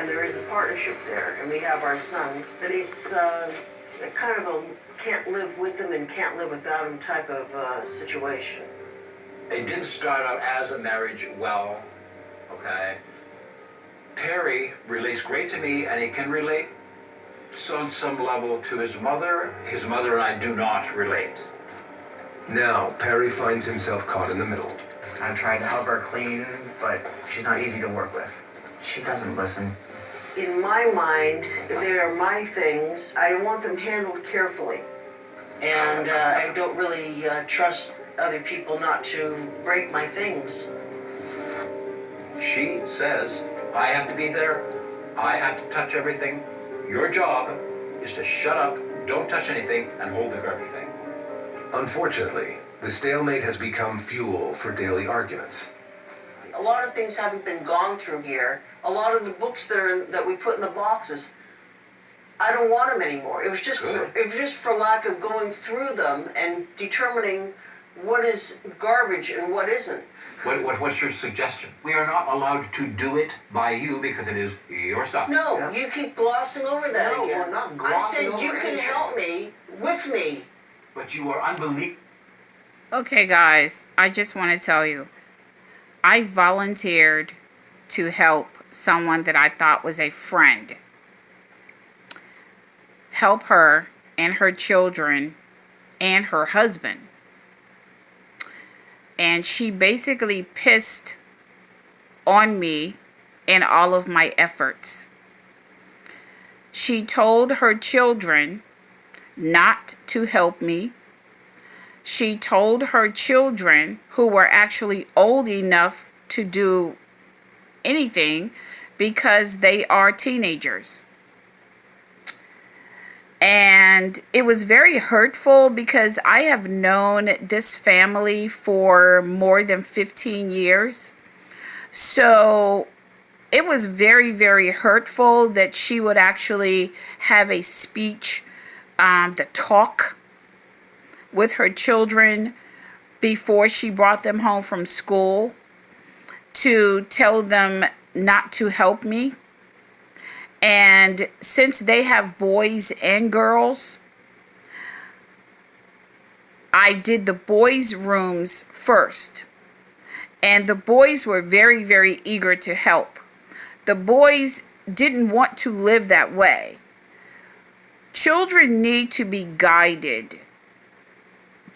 and there is a partnership there, and we have our son, but it's kind of a can't live with him and can't live without him type of situation. It didn't start out as a marriage well, okay? Perry relates great to me, and he can relate on some level to his mother. His mother and I do not relate. Now, Perry finds himself caught in the middle. I've tried to help her clean, but she's not easy to work with. She doesn't listen. In my mind, they are my things. I want them handled carefully. And I don't really trust other people not to break my things. She says, I have to be there, I have to touch everything. Your job is to shut up, don't touch anything, and hold the garbage bag. Unfortunately, the stalemate has become fuel for daily arguments. A lot of things haven't been gone through here. A lot of the books that we put in the boxes, I don't want them anymore. It was just for lack of going through them and determining what is garbage and what isn't. What's your suggestion? We are not allowed to do it by you because it is your stuff. No, yeah. You keep glossing over that No, again. we're not glossing over I said you can help me, with me. But you are unbelievable. Okay, guys, I just want to tell you, I volunteered to help someone that I thought was a friend. Help her and her children and her husband. And she basically pissed on me and all of my efforts. She told her children not to help me. She told her children, who were actually old enough to do anything because they are teenagers. And it was very hurtful because I have known this family for more than 15 years. So it was very, very hurtful that she would actually have a speech, to talk with her children before she brought them home from school to tell them not to help me. And since they have boys and girls, I did the boys' rooms first. And the boys were very, very eager to help. The boys didn't want to live that way. Children need to be guided.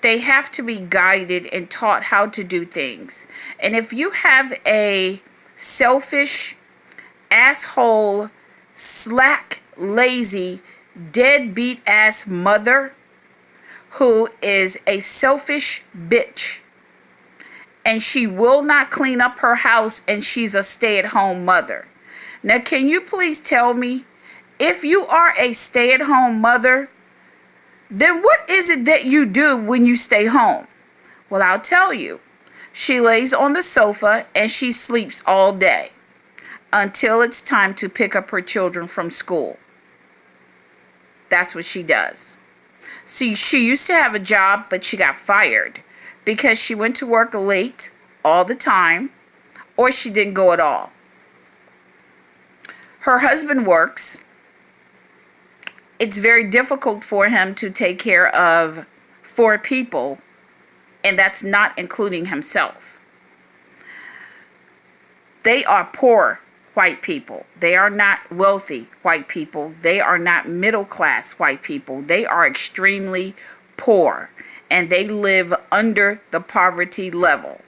They have to be guided and taught how to do things. And if you have a selfish, asshole, slack, lazy, deadbeat ass mother who is a selfish bitch, and she will not clean up her house, and she's a stay-at-home mother. Now, can you please tell me, if you are a stay-at-home mother, then what is it that you do when you stay home? Well, I'll tell you. She lays on the sofa and she sleeps all day until it's time to pick up her children from school. That's what she does. See, she used to have a job, but she got fired because she went to work late all the time, or she didn't go at all. Her husband works. It's very difficult for him to take care of 4 people, and that's not including himself. They are poor white people. They are not wealthy white people. They are not middle class white people. They are extremely poor, and they live under the poverty level.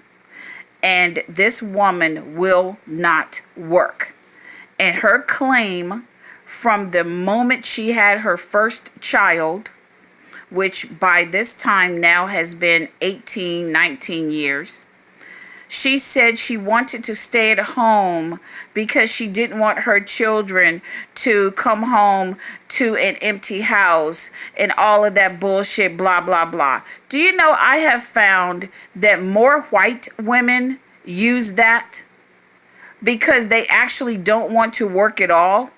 And this woman will not work. And her claim from the moment she had her first child, which by this time now has been 18, 19 years, she said she wanted to stay at home because she didn't want her children to come home to an empty house and all of that bullshit, blah, blah, blah. Do you know, I have found that more white women use that because they actually don't want to work at all.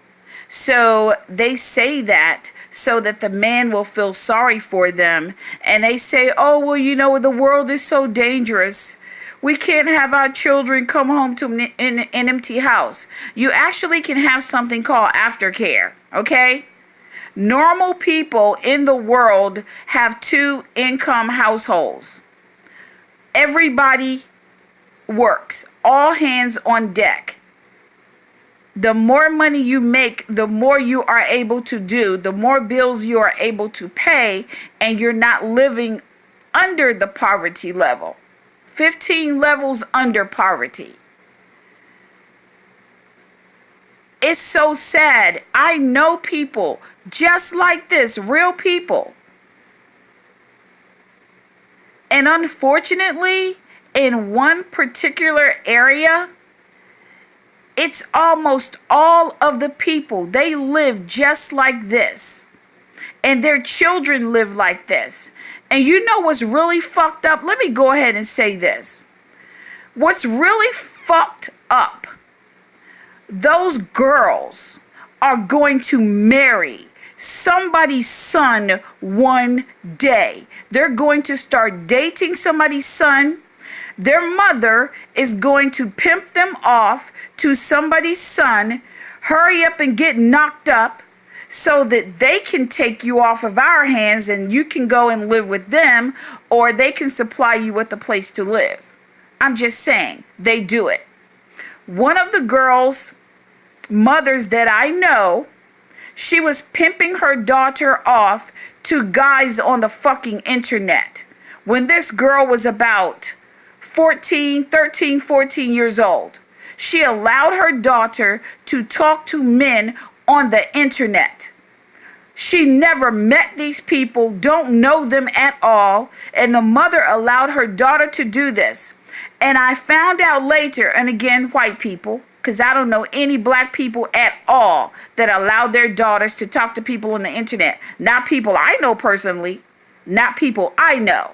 So they say that so that the man will feel sorry for them. And they say, oh, well, you know, the world is so dangerous. we can't have our children come home to an empty house. You actually can have something called aftercare, okay? Normal people in the world have 2-income households. Everybody works, all hands on deck. The more money you make, the more you are able to do, the more bills you are able to pay, and you're not living under the poverty level. 15 levels under poverty. It's so sad. I know people just like this, real people. And unfortunately, in one particular area, it's almost all of the people. They live just like this. And their children live like this. And you know what's really fucked up? Let me go ahead and say this. What's really fucked up? Those girls are going to marry somebody's son one day. They're going to start dating somebody's son. Their mother is going to pimp them off to somebody's son. Hurry up and get knocked up so that they can take you off of our hands and you can go and live with them, or they can supply you with a place to live. I'm just saying, they do it. One of the girls' mothers that I know, she was pimping her daughter off to guys on the fucking internet when this girl was about 13, 14 years old. She allowed her daughter to talk to men on the internet. She never met these people, don't know them at all, and the mother allowed her daughter to do this. And I found out later, and again, white people, because I don't know any black people at all that allow their daughters to talk to people on the internet. Not people I know personally, not people I know.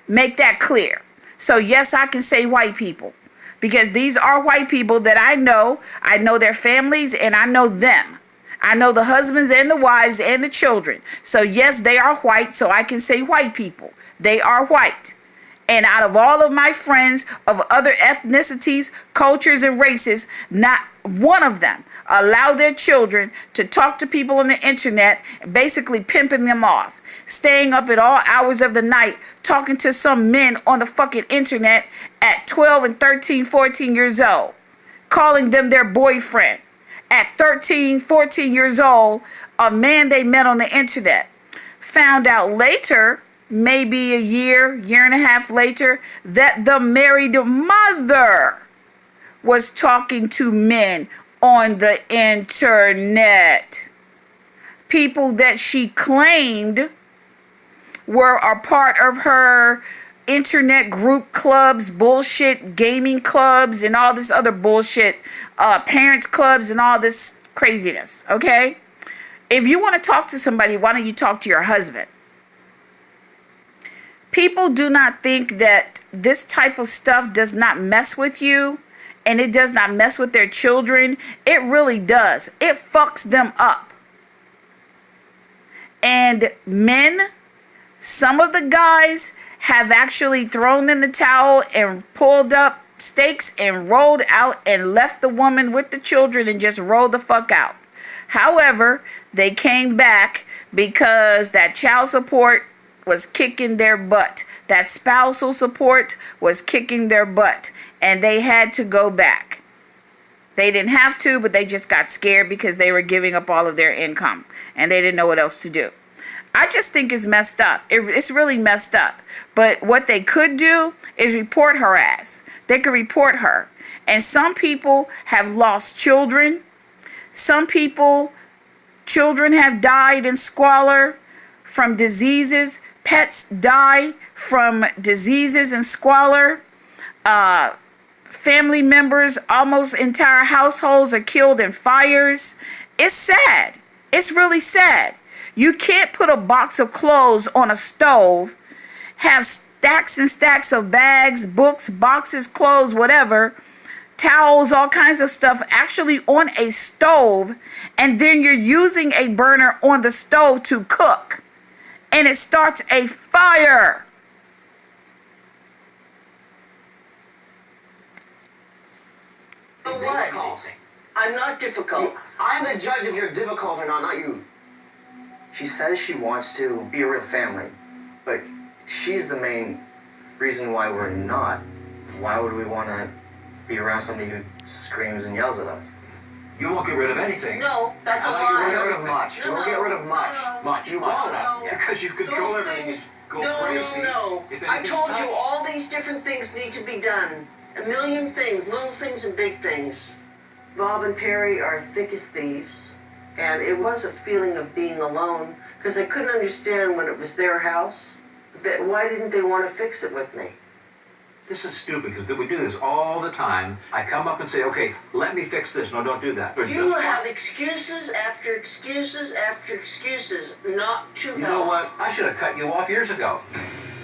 Make that clear. So yes, I can say white people, because these are white people that I know. I know their families and I know them. I know the husbands and the wives and the children. So yes, they are white, so I can say white people. They are white. And out of all of my friends of other ethnicities, cultures, and races, not one of them allow their children to talk to people on the internet, basically pimping them off, staying up at all hours of the night, talking to some men on the fucking internet at 12 and 13, 14 years old, calling them their boyfriend. At 13, 14 years old, a man they met on the internet. Found out later, maybe a year and a half later, that the married mother was talking to men on the internet. People that she claimed were a part of her internet group clubs, bullshit gaming clubs, and all this other bullshit, parents clubs and all this craziness, okay? If you want to talk to somebody, why don't you talk to your husband? People do not think that this type of stuff does not mess with you and it does not mess with their children. It really does. It fucks them up. And men, some of the guys have actually thrown in the towel and pulled up stakes and rolled out and left the woman with the children and just rolled the fuck out. However, they came back because that child support was kicking their butt. That spousal support was kicking their butt. And they had to go back. They didn't have to, but they just got scared because they were giving up all of their income. And they didn't know what else to do. I just think it's messed up. It's really messed up. But what they could do is report her ass. They could report her. And some people have lost children. Some people, children have died in squalor from diseases. Pets die from diseases and squalor. Family members, almost entire households are killed in fires. It's sad. It's really sad. You can't put a box of clothes on a stove, have stacks and stacks of bags, books, boxes, clothes, whatever, towels, all kinds of stuff actually on a stove, and then you're using a burner on the stove to cook, and it starts a fire. what? Difficult. I'm not difficult. I'm the judge if you're difficult or not you. She says she wants to be with family, but she's the main reason why we're not. Why would we want to be around somebody who screams and yells at us? You won't get rid of anything. No, that's a You lie. won't get rid of much. You won't get rid of much. Much. You much. won't. No. Because you control Those everything. things, Go no, crazy. no. If I anything's told you touched. all these different things need to be done. A million things, little things and big things. Bob and Perry are thick as thieves. And it was a feeling of being alone because I couldn't understand when it was their house. That why didn't they want to fix it with me? This is stupid because we do this all the time. I come up and say, okay, let me fix this. No, don't do that. Or You just- have excuses after excuses after excuses not to help. You know what? I should have cut you off years ago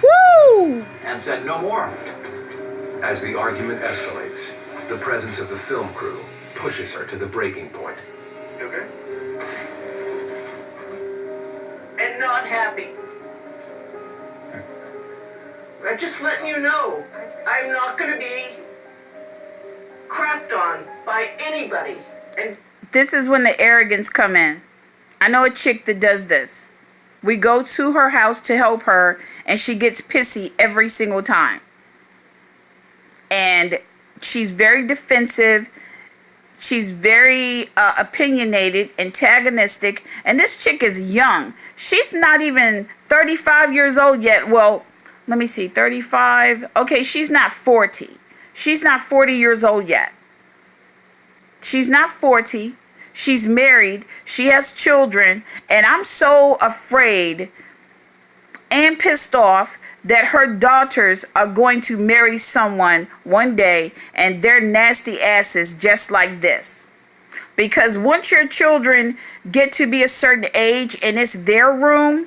Woo! and said no more. As the argument escalates, the presence of the film crew pushes her to the breaking point. You okay? And not happy. I'm just letting you know, I'm not gonna be crapped on by anybody. And This is when the arrogance come in. I know a chick that does this. We go to her house to help her, and she gets pissy every single time. And she's very defensive. She's very opinionated, antagonistic. And this chick is young. She's not even 35 years old yet. Well, let me see, 35. Okay, she's not 40. She's not 40 years old yet. She's not 40. She's married. She has children. And I'm so afraid and pissed off that her daughters are going to marry someone one day and they're nasty asses just like this. Because once your children get to be a certain age and it's their room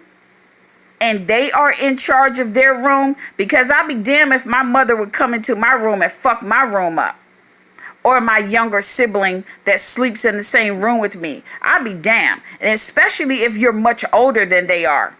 and they are in charge of their room, because I'd be damned if my mother would come into my room and fuck my room up. Or my younger sibling that sleeps in the same room with me. I'd be damned. And especially if you're much older than they are.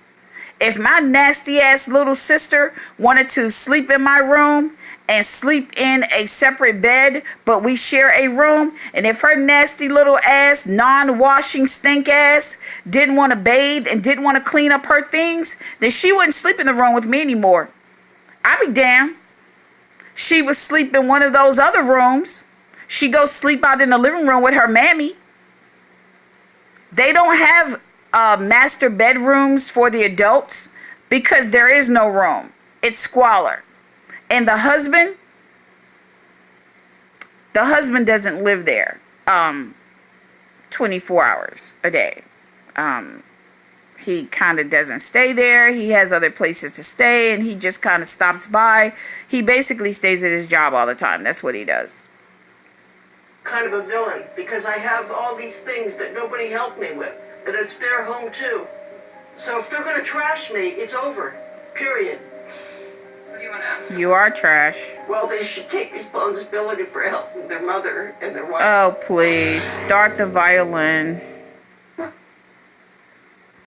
If my nasty ass little sister wanted to sleep in my room and sleep in a separate bed, but we share a room, and if her nasty little ass, non-washing stink ass didn't want to bathe and didn't want to clean up her things, then she wouldn't sleep in the room with me anymore. I'd be damned. She would sleep in one of those other rooms. She go sleep out in the living room with her mammy. They don't have master bedrooms for the adults because there is no room. It's squalor. And the husband doesn't live there 24 hours a day. He kind of doesn't stay there. He has other places to stay and he just kind of stops by. He basically stays at his job all the time. That's what he does. kind of a villain because I have all these things that nobody helped me with, and it's their home too. So if they're gonna trash me, it's over. Period. What do you want to ask? You are trash. Well, they should take responsibility for helping their mother and their wife. Oh, please. Start the violin.